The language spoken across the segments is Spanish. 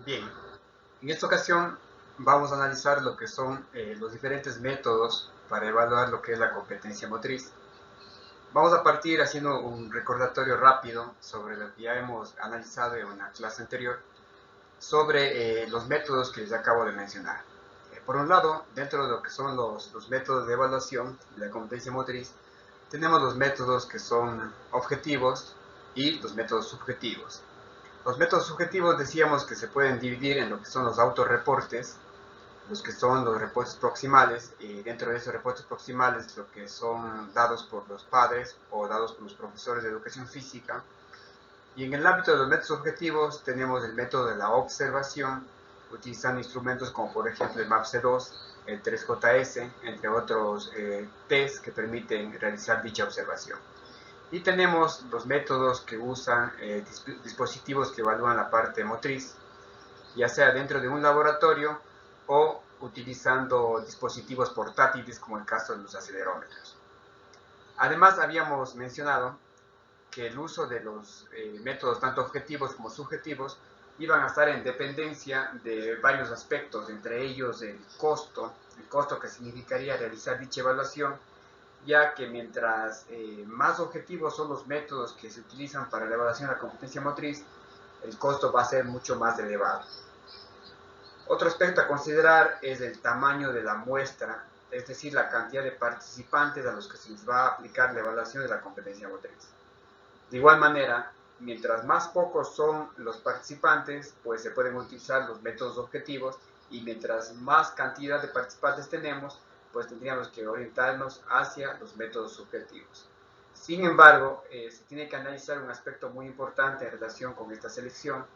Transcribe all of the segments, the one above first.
Bien, en esta ocasión vamos a analizar lo que son los diferentes métodos para evaluar lo que es la competencia motriz. Vamos a partir haciendo un recordatorio rápido sobre lo que ya hemos analizado en una clase anterior, sobre los métodos que les acabo de mencionar. Por un lado, dentro de lo que son los métodos de evaluación de la competencia motriz, tenemos los métodos que son objetivos y los métodos subjetivos. Los métodos subjetivos decíamos que se pueden dividir en lo que son los autorreportes, los que son los reportes proximales, y dentro de esos reportes proximales lo que son dados por los padres o dados por los profesores de educación física. Y en el ámbito de los métodos objetivos tenemos el método de la observación, utilizando instrumentos como por ejemplo el MAPC2, el 3JS, entre otros test que permiten realizar dicha observación. Y tenemos los métodos que usan dispositivos que evalúan la parte motriz, ya sea dentro de un laboratorio o utilizando dispositivos portátiles como el caso de los acelerómetros. Además, habíamos mencionado que el uso de los métodos tanto objetivos como subjetivos iban a estar en dependencia de varios aspectos, entre ellos el costo que significaría realizar dicha evaluación, ya que mientras más objetivos son los métodos que se utilizan para la evaluación de la competencia motriz, el costo va a ser mucho más elevado. Otro aspecto a considerar es el tamaño de la muestra, es decir, la cantidad de participantes a los que se les va a aplicar la evaluación de la competencia motriz. De igual manera, mientras más pocos son los participantes, pues se pueden utilizar los métodos objetivos, y mientras más cantidad de participantes tenemos, pues tendríamos que orientarnos hacia los métodos subjetivos. Sin embargo, se tiene que analizar un aspecto muy importante en relación con esta selección,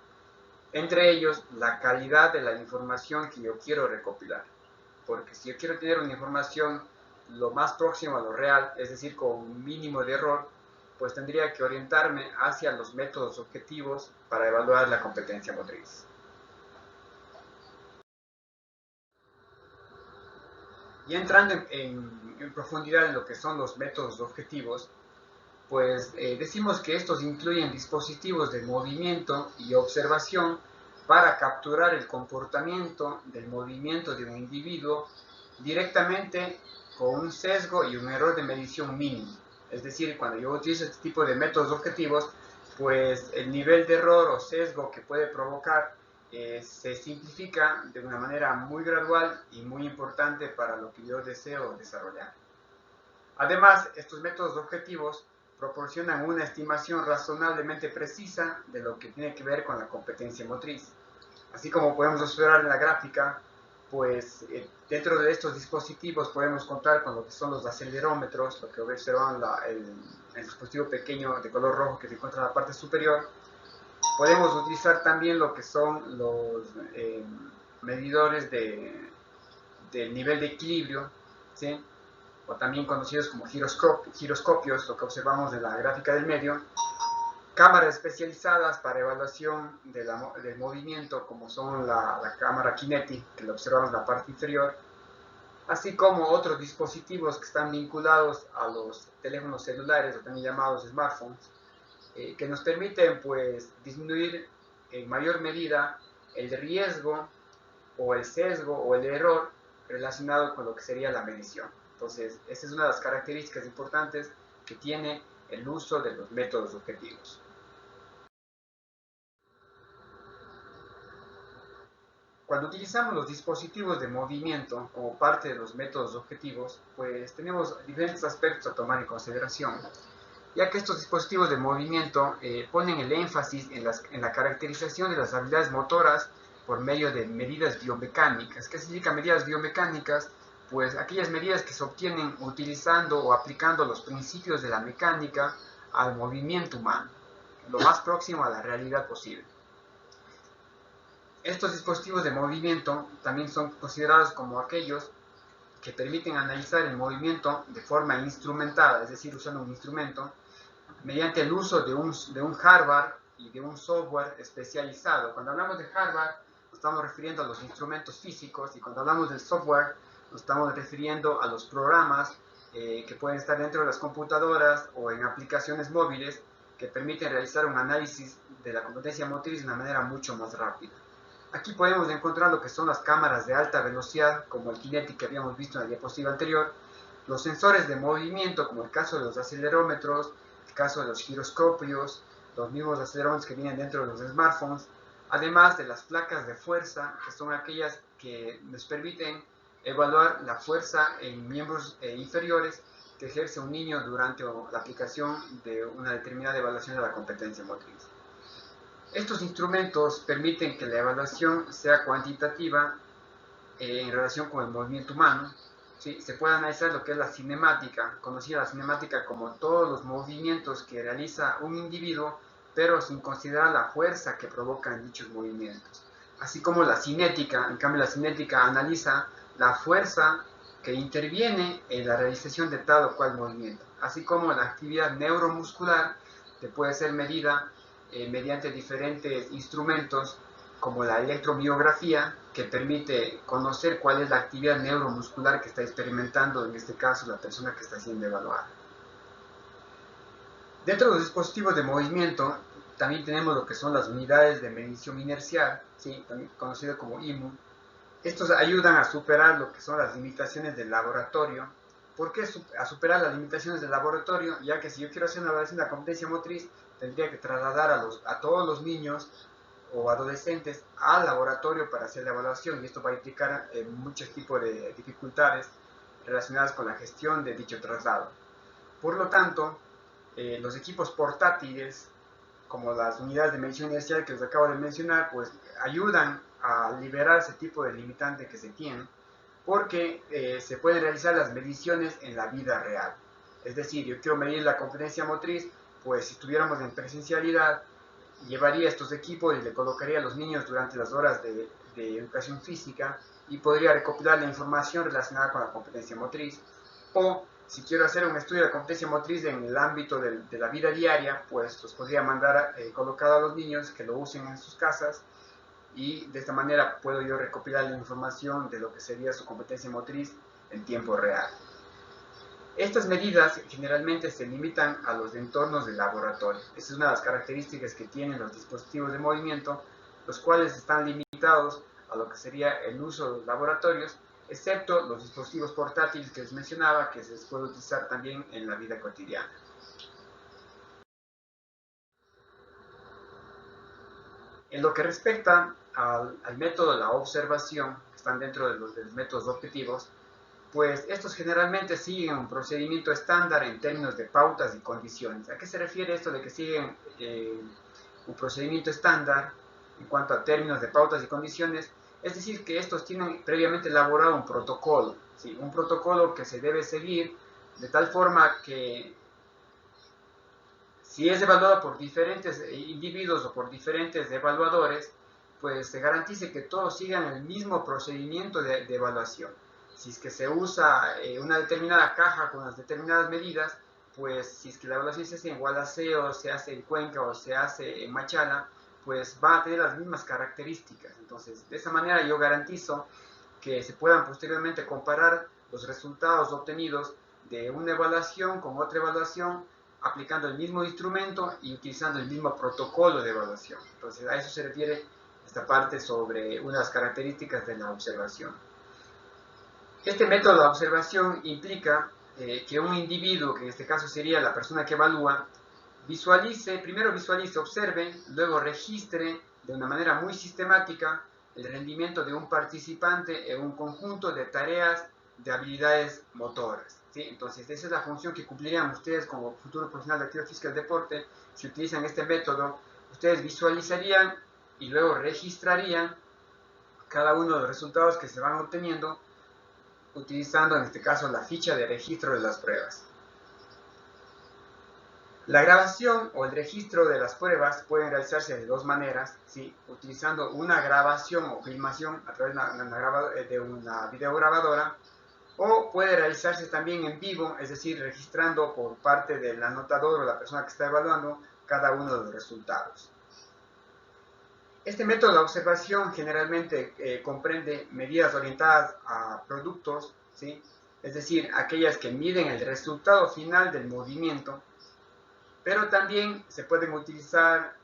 entre ellos la calidad de la información que yo quiero recopilar. Porque si yo quiero tener una información lo más próximo a lo real, es decir, con un mínimo de error, pues tendría que orientarme hacia los métodos objetivos para evaluar la competencia motriz. Y entrando en profundidad en lo que son los métodos objetivos, pues decimos que estos incluyen dispositivos de movimiento y observación para capturar el comportamiento del movimiento de un individuo directamente con un sesgo y un error de medición mínimo. Es decir, cuando yo utilizo este tipo de métodos objetivos, pues el nivel de error o sesgo que puede provocar se simplifica de una manera muy gradual y muy importante para lo que yo deseo desarrollar. Además, estos métodos objetivos proporcionan una estimación razonablemente precisa de lo que tiene que ver con la competencia motriz. Así como podemos observar en la gráfica, pues dentro de estos dispositivos podemos contar con lo que son los acelerómetros, lo que observan el dispositivo pequeño de color rojo que se encuentra en la parte superior. Podemos utilizar también lo que son los medidores del nivel de equilibrio, ¿sí? O también conocidos como giroscopios, lo que observamos en la gráfica del medio, cámaras especializadas para evaluación del movimiento, como son la cámara Kinetic, que lo observamos en la parte inferior, así como otros dispositivos que están vinculados a los teléfonos celulares, o también llamados smartphones, que nos permiten pues disminuir en mayor medida el riesgo o el sesgo o el error relacionado con lo que sería la medición. Entonces, esa es una de las características importantes que tiene el uso de los métodos objetivos. Cuando utilizamos los dispositivos de movimiento como parte de los métodos objetivos, pues tenemos diferentes aspectos a tomar en consideración, ya que estos dispositivos de movimiento ponen el énfasis en la caracterización de las habilidades motoras por medio de medidas biomecánicas. ¿Qué significa medidas biomecánicas? Pues aquellas medidas que se obtienen utilizando o aplicando los principios de la mecánica al movimiento humano, lo más próximo a la realidad posible. Estos dispositivos de movimiento también son considerados como aquellos que permiten analizar el movimiento de forma instrumentada, es decir, usando un instrumento, mediante el uso de un hardware y de un software especializado. Cuando hablamos de hardware, nos estamos refiriendo a los instrumentos físicos, y cuando hablamos del software, nos estamos refiriendo a los programas que pueden estar dentro de las computadoras o en aplicaciones móviles que permiten realizar un análisis de la competencia motriz de una manera mucho más rápida. Aquí podemos encontrar lo que son las cámaras de alta velocidad, como el Kinetic que habíamos visto en la diapositiva anterior, los sensores de movimiento, como el caso de los acelerómetros, el caso de los giroscopios, los mismos acelerómetros que vienen dentro de los smartphones, además de las placas de fuerza, que son aquellas que nos permiten evaluar la fuerza en miembros inferiores que ejerce un niño durante la aplicación de una determinada evaluación de la competencia motriz. Estos instrumentos permiten que la evaluación sea cuantitativa en relación con el movimiento humano. ¿Sí? Se puede analizar lo que es la cinemática, conocida la cinemática como todos los movimientos que realiza un individuo, pero sin considerar la fuerza que provocan dichos movimientos. Así como la cinética, en cambio la cinética analiza la fuerza que interviene en la realización de tal o cual movimiento, así como la actividad neuromuscular que puede ser medida mediante diferentes instrumentos como la electromiografía, que permite conocer cuál es la actividad neuromuscular que está experimentando, en este caso, la persona que está siendo evaluada. Dentro de los dispositivos de movimiento, también tenemos lo que son las unidades de medición inercial, ¿sí? También conocido como IMU. Estos ayudan a superar lo que son las limitaciones del laboratorio. ¿Por qué a superar las limitaciones del laboratorio? Ya que si yo quiero hacer una evaluación de la competencia motriz, tendría que trasladar a todos los niños o adolescentes al laboratorio para hacer la evaluación, y esto va a implicar muchos tipos de dificultades relacionadas con la gestión de dicho traslado. Por lo tanto, los equipos portátiles, como las unidades de medición inercial que les acabo de mencionar, pues ayudan a liberar ese tipo de limitante que se tiene, porque se pueden realizar las mediciones en la vida real. Es decir, yo quiero medir la competencia motriz, pues si estuviéramos en presencialidad, llevaría estos equipos y le colocaría a los niños durante las horas de educación física y podría recopilar la información relacionada con la competencia motriz. O si quiero hacer un estudio de la competencia motriz en el ámbito de la vida diaria, pues los podría mandar colocado a los niños que lo usen en sus casas, y de esta manera puedo yo recopilar la información de lo que sería su competencia motriz en tiempo real. Estas medidas generalmente se limitan a los entornos de laboratorio. Esa es una de las características que tienen los dispositivos de movimiento, los cuales están limitados a lo que sería el uso de los laboratorios, excepto los dispositivos portátiles que les mencionaba, que se puede utilizar también en la vida cotidiana. En lo que respecta al método de la observación, que están dentro de los métodos objetivos, pues estos generalmente siguen un procedimiento estándar en términos de pautas y condiciones. ¿A qué se refiere esto de que siguen un procedimiento estándar en cuanto a términos de pautas y condiciones? Es decir, que estos tienen previamente elaborado un protocolo, ¿sí? Un protocolo que se debe seguir de tal forma que si es evaluado por diferentes individuos o por diferentes evaluadores, pues se garantice que todos sigan el mismo procedimiento de evaluación. Si es que se usa una determinada caja con unas determinadas medidas, pues si es que la evaluación se hace en Gualaceo, se hace en Cuenca o se hace en Machala, pues va a tener las mismas características. Entonces, de esa manera yo garantizo que se puedan posteriormente comparar los resultados obtenidos de una evaluación con otra evaluación, aplicando el mismo instrumento y utilizando el mismo protocolo de evaluación. Entonces, a eso se refiere esta parte sobre unas características de la observación. Este método de observación implica que un individuo, que en este caso sería la persona que evalúa, primero visualice, observe, luego registre de una manera muy sistemática el rendimiento de un participante en un conjunto de tareas de habilidades motoras, ¿sí? Entonces, esa es la función que cumplirían ustedes como futuro profesional de actividad física del deporte. Si utilizan este método, ustedes visualizarían y luego registrarían cada uno de los resultados que se van obteniendo, utilizando en este caso la ficha de registro de las pruebas. La grabación o el registro de las pruebas pueden realizarse de dos maneras, ¿sí? Utilizando una grabación o filmación a través de una videograbadora, o puede realizarse también en vivo, es decir, registrando por parte del anotador o la persona que está evaluando cada uno de los resultados. Este método de observación generalmente comprende medidas orientadas a productos, ¿sí? Es decir, aquellas que miden el resultado final del movimiento, pero también se pueden utilizar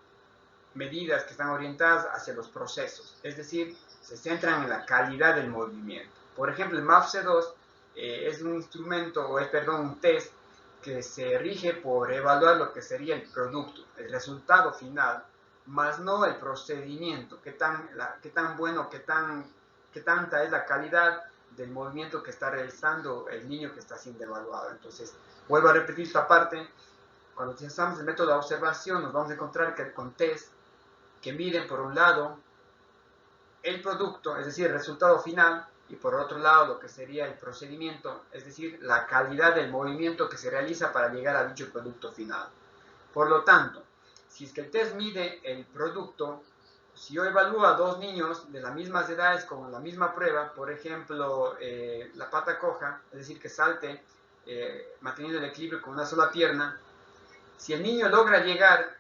medidas que están orientadas hacia los procesos, es decir, se centran en la calidad del movimiento. Por ejemplo, el MAFC2 es un instrumento, un test que se rige por evaluar lo que sería el producto, el resultado final, más no el procedimiento, qué tan bueno, qué tanta es la calidad del movimiento que está realizando el niño que está siendo evaluado. Entonces, vuelvo a repetir esta parte. Cuando utilizamos el método de observación, nos vamos a encontrar que con test que miden por un lado el producto, es decir, el resultado final, y por otro lado lo que sería el procedimiento, es decir, la calidad del movimiento que se realiza para llegar a dicho producto final. Por lo tanto, si es que el test mide el producto, si yo evalúo a dos niños de las mismas edades con la misma prueba, por ejemplo, la pata coja, es decir, que salte manteniendo el equilibrio con una sola pierna, si el niño logra llegar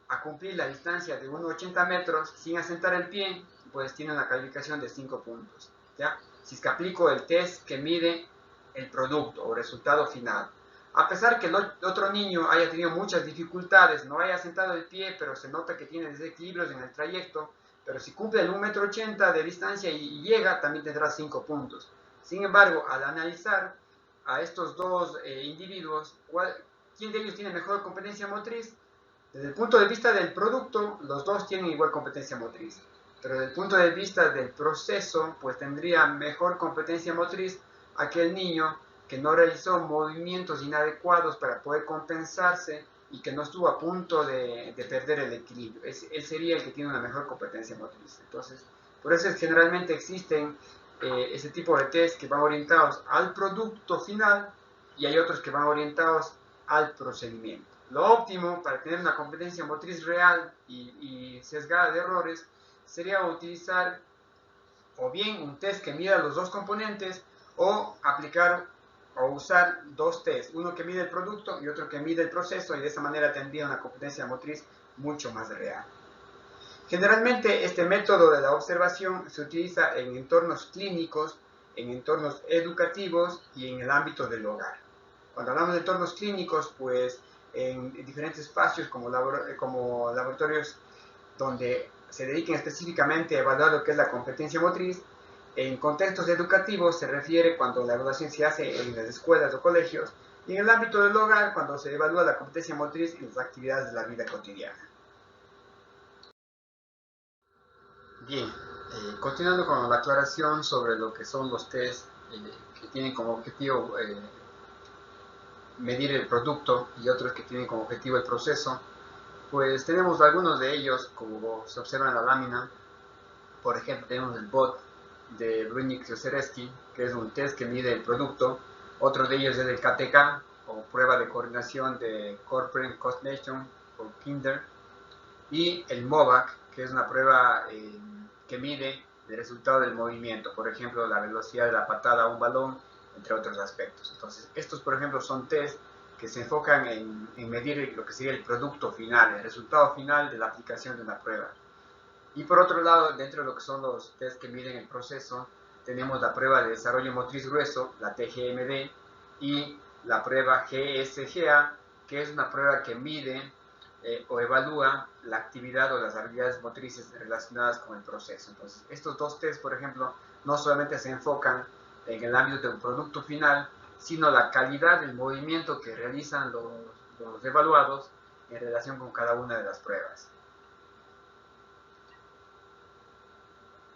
a cumplir la distancia de 1,80 metros sin asentar el pie, pues tiene una calificación de 5 puntos. ¿Ya? Si es que aplico el test que mide el producto o resultado final. A pesar que el otro niño haya tenido muchas dificultades, no haya sentado el pie, pero se nota que tiene desequilibrios en el trayecto, pero si cumple el 1,80 m de distancia y llega, también tendrá 5 puntos. Sin embargo, al analizar a estos dos individuos, ¿quién de ellos tiene mejor competencia motriz? Desde el punto de vista del producto, los dos tienen igual competencia motriz. Pero desde el punto de vista del proceso, pues tendría mejor competencia motriz aquel niño que no realizó movimientos inadecuados para poder compensarse y que no estuvo a punto de perder el equilibrio. Él sería el que tiene una mejor competencia motriz. Entonces, por eso es que generalmente existen ese tipo de test que van orientados al producto final y hay otros que van orientados al procedimiento. Lo óptimo para tener una competencia motriz real y sesgada de errores sería utilizar o bien un test que mida los dos componentes o aplicar o usar dos tests, uno que mide el producto y otro que mide el proceso, y de esa manera tendría una competencia motriz mucho más real. Generalmente este método de la observación se utiliza en entornos clínicos, en entornos educativos y en el ámbito del hogar. Cuando hablamos de entornos clínicos, pues en diferentes espacios como laboratorios donde se dediquen específicamente a evaluar lo que es la competencia motriz. En contextos educativos se refiere cuando la evaluación se hace en las escuelas o colegios, y en el ámbito del hogar cuando se evalúa la competencia motriz en las actividades de la vida cotidiana. Bien, continuando con la aclaración sobre lo que son los test que tienen como objetivo medir el producto y otros que tienen como objetivo el proceso, pues tenemos algunos de ellos, como se observa en la lámina. Por ejemplo, tenemos el BOT de Brunick-Osersky, que es un test que mide el producto. Otro de ellos es el KTK, o prueba de coordinación de Corporate Coordination por Kinder. Y el MOVAC, que es una prueba que mide el resultado del movimiento, por ejemplo, la velocidad de la patada a un balón, entre otros aspectos. Entonces, estos, por ejemplo, son test que se enfocan en medir lo que sería el producto final, el resultado final de la aplicación de una prueba. Y por otro lado, dentro de lo que son los test que miden el proceso, tenemos la prueba de desarrollo motriz grueso, la TGMD, y la prueba GSGA, que es una prueba que mide o evalúa la actividad o las habilidades motrices relacionadas con el proceso. Entonces, estos dos test, por ejemplo, no solamente se enfocan en el ámbito del producto final, sino la calidad del movimiento que realizan los evaluados en relación con cada una de las pruebas.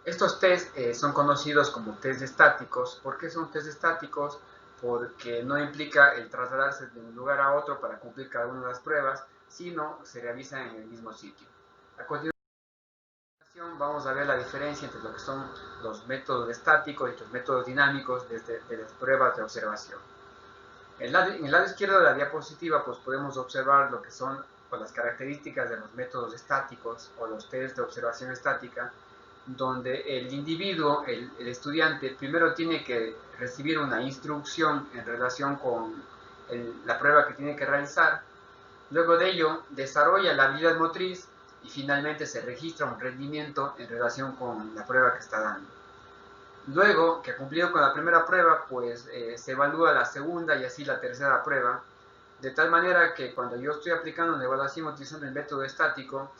Estos test son conocidos como test estáticos. ¿Por qué son test estáticos? Porque no implica el trasladarse de un lugar a otro para cumplir cada una de las pruebas, sino se realizan en el mismo sitio. A continuación vamos a ver la diferencia entre lo que son los métodos estáticos y los métodos dinámicos de las pruebas de observación. En el lado izquierdo de la diapositiva pues podemos observar lo que son las características de los métodos estáticos o los test de observación estática, donde el individuo, el estudiante, primero tiene que recibir una instrucción en relación con la prueba que tiene que realizar, luego de ello desarrolla la habilidad motriz y finalmente se registra un rendimiento en relación con la prueba que está dando. Luego que ha cumplido con la primera prueba, pues se evalúa la segunda y así la tercera prueba, de tal manera que cuando yo estoy aplicando una evaluación utilizando el método estático,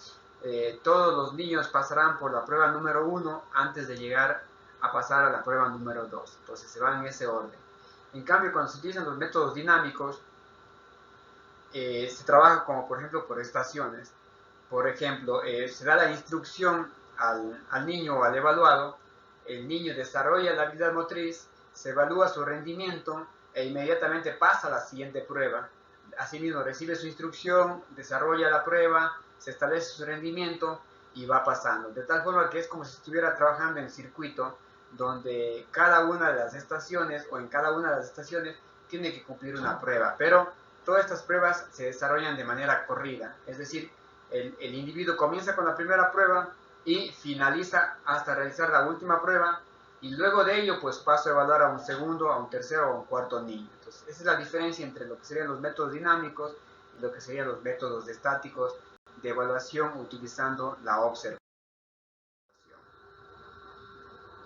todos los niños pasarán por la prueba número 1 antes de llegar a pasar a la prueba número 2. Entonces se va en ese orden. En cambio, cuando se utilizan los métodos dinámicos, se trabaja como por ejemplo por estaciones. Por ejemplo, se da la instrucción al niño o al evaluado, el niño desarrolla la habilidad motriz, se evalúa su rendimiento e inmediatamente pasa a la siguiente prueba. Asimismo, recibe su instrucción, desarrolla la prueba, se establece su rendimiento y va pasando. De tal forma que es como si estuviera trabajando en circuito, donde cada una de las estaciones o en cada una de las estaciones tiene que cumplir una prueba. Pero todas estas pruebas se desarrollan de manera corrida, es decir, el individuo comienza con la primera prueba y finaliza hasta realizar la última prueba, y luego de ello pues paso a evaluar a un segundo, a un tercero o a un cuarto niño. Entonces esa es la diferencia entre lo que serían los métodos dinámicos y lo que serían los métodos estáticos de evaluación utilizando la observación.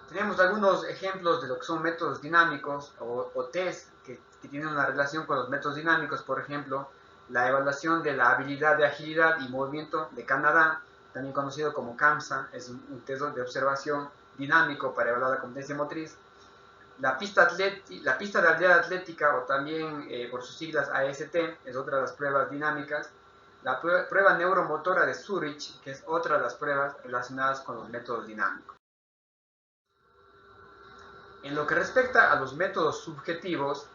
Tenemos algunos ejemplos de lo que son métodos dinámicos o test que tienen una relación con los métodos dinámicos. Por ejemplo, la evaluación de la habilidad de agilidad y movimiento de Canadá, también conocido como CAMSA, es un test de observación dinámico para evaluar la competencia motriz. La pista de habilidad atlética, o también por sus siglas AST, es otra de las pruebas dinámicas. La prueba neuromotora de Zurich, que es otra de las pruebas relacionadas con los métodos dinámicos. En lo que respecta a los métodos subjetivos,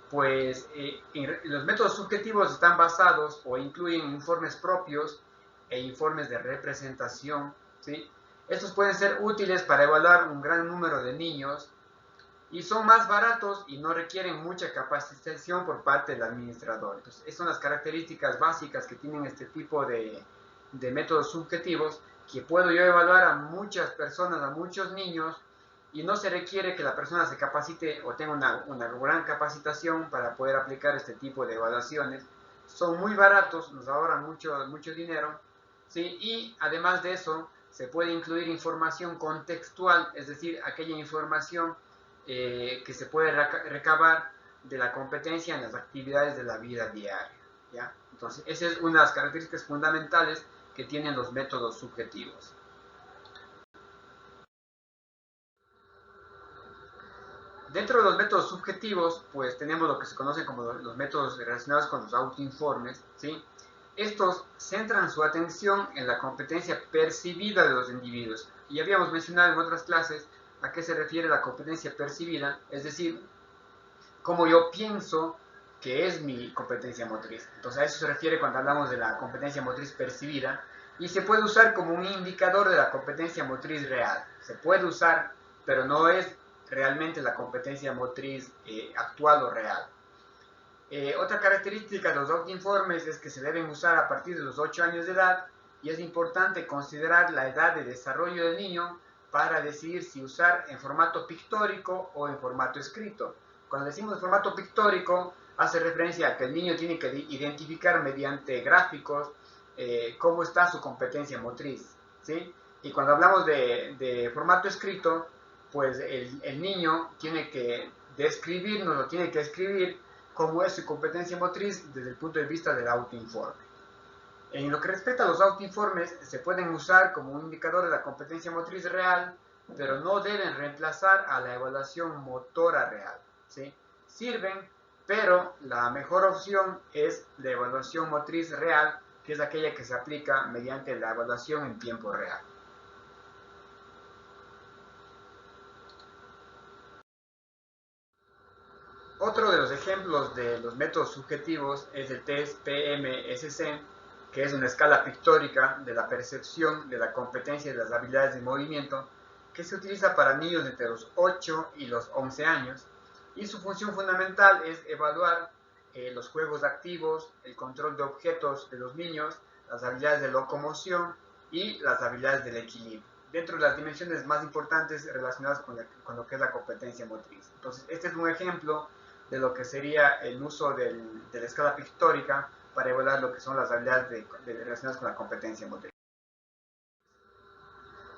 pues los métodos subjetivos están basados o incluyen informes propios e informes de representación, ¿sí? Estos pueden ser útiles para evaluar un gran número de niños y son más baratos y no requieren mucha capacitación por parte del administrador. Entonces, esas son las características básicas que tienen este tipo de métodos subjetivos, que puedo yo evaluar a muchas personas, a muchos niños, y no se requiere que la persona se capacite o tenga una gran capacitación para poder aplicar este tipo de evaluaciones. Son muy baratos, nos ahorran mucho dinero, ¿sí? Y además de eso, se puede incluir información contextual, es decir, aquella información que se puede recabar de la competencia en las actividades de la vida diaria, ¿ya? Entonces, esa es una de las características fundamentales que tienen los métodos subjetivos. Dentro de los métodos subjetivos, pues tenemos lo que se conocen como los métodos relacionados con los autoinformes, ¿sí? Estos centran su atención en la competencia percibida de los individuos. Y habíamos mencionado en otras clases a qué se refiere la competencia percibida, es decir, cómo yo pienso que es mi competencia motriz. Entonces a eso se refiere cuando hablamos de la competencia motriz percibida, y se puede usar como un indicador de la competencia motriz real. Se puede usar, pero no es realmente la competencia motriz actual o real. Otra característica de los autoinformes es que se deben usar a partir de los 8 años de edad, y es importante considerar la edad de desarrollo del niño para decidir si usar en formato pictórico o en formato escrito. Cuando decimos en formato pictórico, hace referencia a que el niño tiene que identificar mediante gráficos cómo está su competencia motriz, ¿sí? Y cuando hablamos de formato escrito, pues el niño tiene que describirnos, o tiene que escribir cómo es su competencia motriz desde el punto de vista del autoinforme. En lo que respecta a los autoinformes, se pueden usar como un indicador de la competencia motriz real, pero no deben reemplazar a la evaluación motora real, ¿sí? Sirven, pero la mejor opción es la evaluación motriz real, que es aquella que se aplica mediante la evaluación en tiempo real. Otro de los ejemplos de los métodos subjetivos es el test PMSC, que es una escala pictórica de la percepción de la competencia y de las habilidades de movimiento, que se utiliza para niños entre los 8 y los 11 años, y su función fundamental es evaluar los juegos activos, el control de objetos de los niños, las habilidades de locomoción y las habilidades del equilibrio, dentro de las dimensiones más importantes relacionadas con lo que es la competencia motriz. Entonces, este es un ejemplo de lo que sería el uso de la escala pictórica para evaluar lo que son las habilidades relacionadas con la competencia motriz.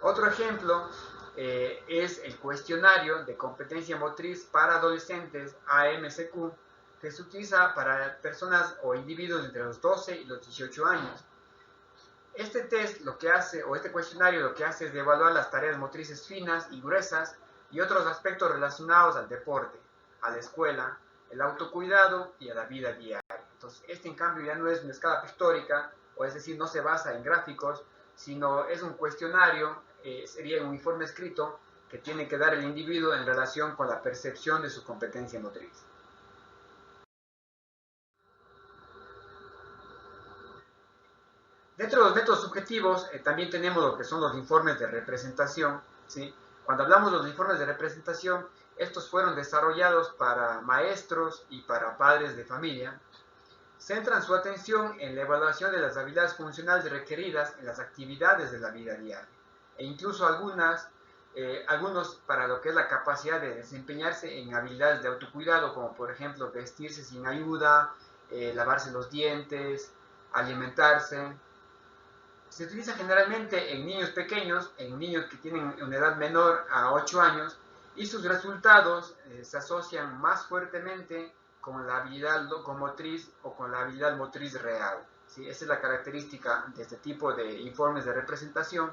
Otro ejemplo es el cuestionario de competencia motriz para adolescentes AMCQ, que se utiliza para personas o individuos entre los 12 y los 18 años. Este test lo que hace, o este cuestionario lo que hace es de evaluar las tareas motrices finas y gruesas y otros aspectos relacionados al deporte, a la escuela, el autocuidado y a la vida diaria. Entonces, este en cambio ya no es una escala pictórica, o es decir, no se basa en gráficos, sino es un cuestionario, sería un informe escrito que tiene que dar el individuo en relación con la percepción de su competencia motriz. Dentro de los métodos subjetivos también tenemos lo que son los informes de representación, ¿sí? Cuando hablamos de los informes de representación, estos fueron desarrollados para maestros y para padres de familia. Centran su atención en la evaluación de las habilidades funcionales requeridas en las actividades de la vida diaria, e incluso algunos para lo que es la capacidad de desempeñarse en habilidades de autocuidado, como por ejemplo vestirse sin ayuda, lavarse los dientes, alimentarse. Se utiliza generalmente en niños pequeños, en niños que tienen una edad menor a 8 años, y sus resultados se asocian más fuertemente con la habilidad locomotriz o con la habilidad motriz real. ¿Sí? Esa es la característica de este tipo de informes de representación.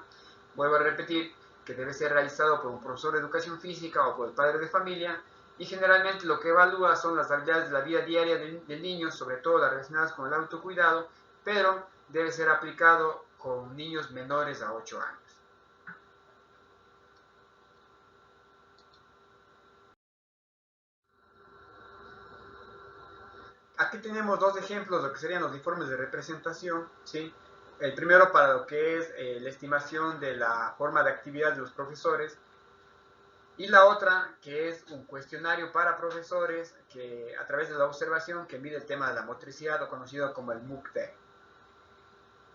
Vuelvo a repetir que debe ser realizado por un profesor de educación física o por el padre de familia, y generalmente lo que evalúa son las habilidades de la vida diaria del niño, sobre todo las relacionadas con el autocuidado, pero debe ser aplicado con niños menores a 8 años. Aquí tenemos dos ejemplos de lo que serían los informes de representación, ¿sí? El primero para lo que es la estimación de la forma de actividad de los profesores, y la otra que es un cuestionario para profesores que a través de la observación que mide el tema de la motricidad, o conocido como el MOOC-T.